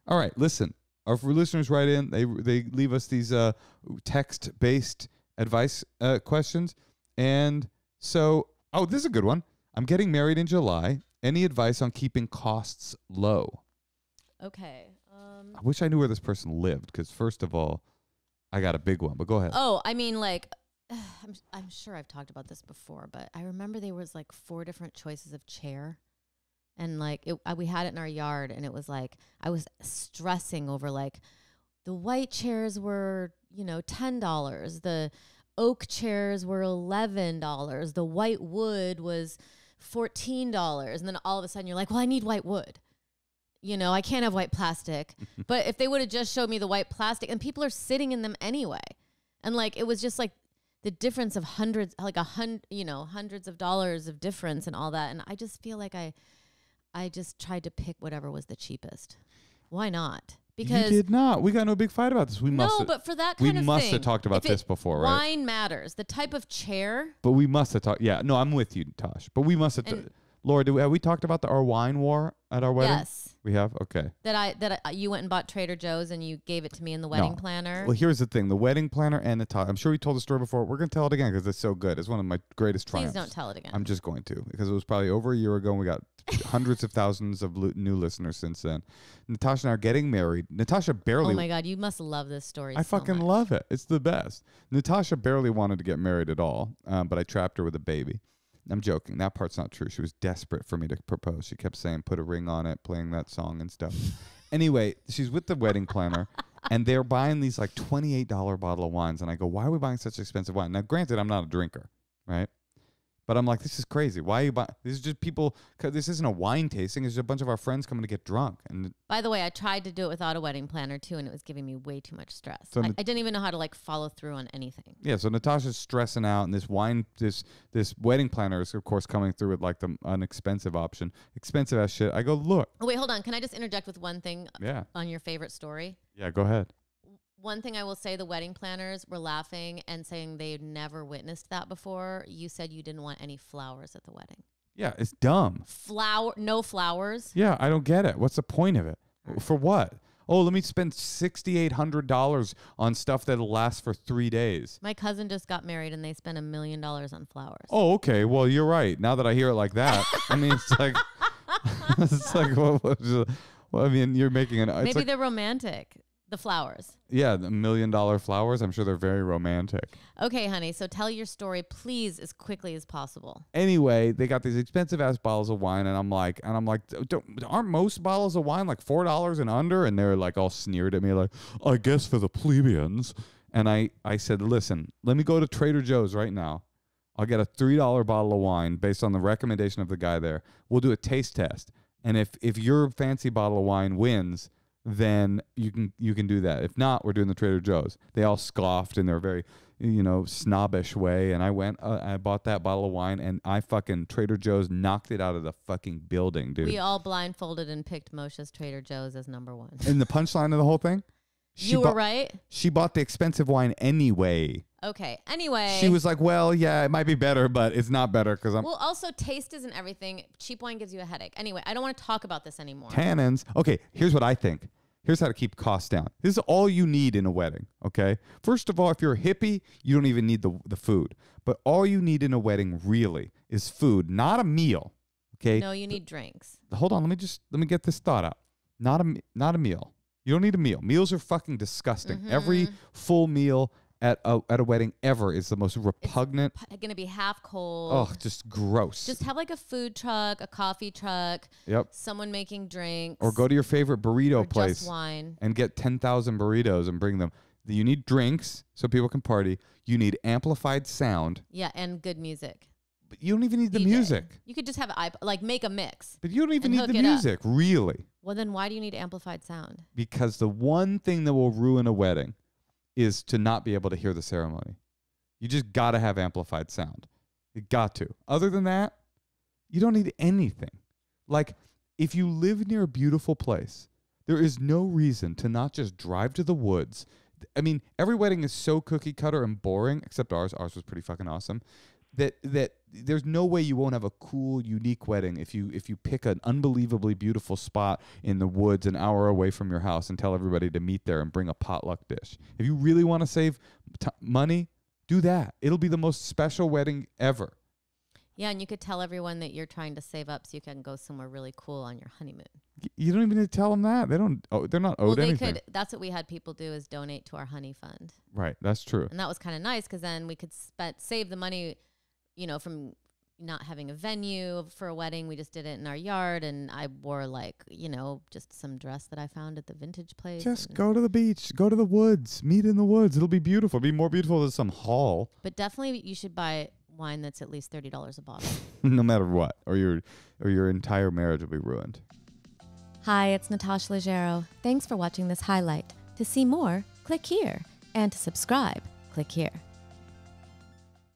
All right, listen. Our listeners write in. They leave us these text-based advice questions. And so, this is a good one. I'm getting married in July. Any advice on keeping costs low? Okay. I wish I knew where this person lived because, first of all, I got a big one. But go ahead. Oh, I mean, like, I'm sure I've talked about this before, but I remember there was like 4 different choices of chair. And like we had it in our yard, and it was like I was stressing over like the white chairs were, $10. The oak chairs were $11. The white wood was $14. And then all of a sudden you're like, well, I need white wood. I can't have white plastic. But if they would have just showed me the white plastic, and people are sitting in them anyway. And like it was just like the difference of hundreds of dollars of difference and all that. And I just feel like I just tried to pick whatever was the cheapest. Why not? Because you did not. We got into a big fight about this. But for that kind of thing. We must have talked about this before, right? Wine matters. The type of chair. But we must have talked. Yeah, no, I'm with you, Tosh. But we must have. Laura, have we talked about our wine war at our wedding? Yes. We have? Okay. That you went and bought Trader Joe's and you gave it to me in the wedding planner? Well, here's the thing. The wedding planner and Natasha. I'm sure we told the story before. We're going to tell it again because it's so good. It's one of my greatest triumphs. Please don't tell it again. I'm just going to because it was probably over a year ago and we got hundreds of thousands of new listeners since then. Natasha and I are getting married. Natasha barely... Oh, my God. You must love this story I fucking love it. It's the best. Natasha barely wanted to get married at all, but I trapped her with a baby. I'm joking. That part's not true. She was desperate for me to propose. She kept saying, put a ring on it, playing that song and stuff. Anyway, she's with the wedding planner, and they're buying these like $28 bottle of wines. And I go, why are we buying such expensive wine? Now, granted, I'm not a drinker, right? But I'm like, this is crazy. Why are you buying? This is just people, because this isn't a wine tasting. It's just a bunch of our friends coming to get drunk. And by the way, I tried to do it without a wedding planner too, and it was giving me way too much stress. So I didn't even know how to like follow through on anything. Yeah, so Natasha's stressing out, and this wedding planner is, of course, coming through with like the unexpensive option. Expensive as shit. I go, look. Oh, wait, hold on. Can I just interject with one thing on your favorite story? Yeah, go ahead. One thing I will say, the wedding planners were laughing and saying they'd never witnessed that before. You said you didn't want any flowers at the wedding. Yeah, it's dumb. No flowers? Yeah, I don't get it. What's the point of it? For what? Oh, let me spend $6,800 on stuff that'll last for 3 days. My cousin just got married and they spent $1 million on flowers. Oh, okay. Well, you're right. Now that I hear it like that, I mean, it's like, well, I mean, you're making an... Maybe they're romantic. The flowers. Yeah, the $1 million flowers. I'm sure they're very romantic. Okay, honey. So tell your story, please, as quickly as possible. Anyway, they got these expensive ass bottles of wine, and I'm like, aren't most bottles of wine like $4 and under? And they're like all sneered at me, like, I guess for the plebeians. And I said, listen, let me go to Trader Joe's right now. I'll get a $3 bottle of wine based on the recommendation of the guy there. We'll do a taste test, and if your fancy bottle of wine wins, then you can do that. If not, we're doing the Trader Joe's. They all scoffed in their very, snobbish way. And I went, I bought that bottle of wine, and I fucking Trader Joe's knocked it out of the fucking building, dude. We all blindfolded and picked Moshe's Trader Joe's as number 1. And the punchline of the whole thing? You were right? She bought the expensive wine anyway. Okay. Anyway. She was like, well, yeah, it might be better, but it's not better because I'm... Well, also, taste isn't everything. Cheap wine gives you a headache. Anyway, I don't want to talk about this anymore. Tannins. Okay, here's what I think. Here's how to keep costs down. This is all you need in a wedding, okay? First of all, if you're a hippie, you don't even need the food. But all you need in a wedding, really, is food, not a meal, okay? No, you need drinks. Hold on, let me get this thought out. Not a meal. You don't need a meal. Meals are fucking disgusting. Mm-hmm. Every full meal at a wedding ever is the most repugnant. It's going to be half cold. Oh, just gross. Just have like a food truck, a coffee truck. Yep. Someone making drinks. Or go to your favorite burrito place. Just wine. And get 10,000 burritos and bring them. You need drinks so people can party. You need amplified sound. Yeah, and good music. But you don't even need the music. You could just have make a mix. But you don't even need the music, really. Well, then why do you need amplified sound? Because the one thing that will ruin a wedding is to not be able to hear the ceremony. You just got to have amplified sound. You got to. Other than that, you don't need anything. Like, if you live near a beautiful place, there is no reason to not just drive to the woods. I mean, every wedding is so cookie cutter and boring, except ours. Ours was pretty fucking awesome. that there's no way you won't have a cool, unique wedding if you pick an unbelievably beautiful spot in the woods an hour away from your house and tell everybody to meet there and bring a potluck dish. If you really want to save money, do that. It'll be the most special wedding ever. Yeah, and you could tell everyone that you're trying to save up so you can go somewhere really cool on your honeymoon. You don't even need to tell them that. They're not owed anything. That's what we had people do, is donate to our honey fund. Right, that's true. And that was kind of nice because then we could save the money, from not having a venue for a wedding. We just did it in our yard, and I wore just some dress that I found at the vintage place. Just go to the beach, go to the woods, meet in the woods. It'll be beautiful. It'll be more beautiful than some hall. But definitely you should buy wine that's at least $30 a bottle. No matter what, or your entire marriage will be ruined. Hi, it's Natasha Leggero. Thanks for watching this highlight. To see more, click here. And to subscribe, click here.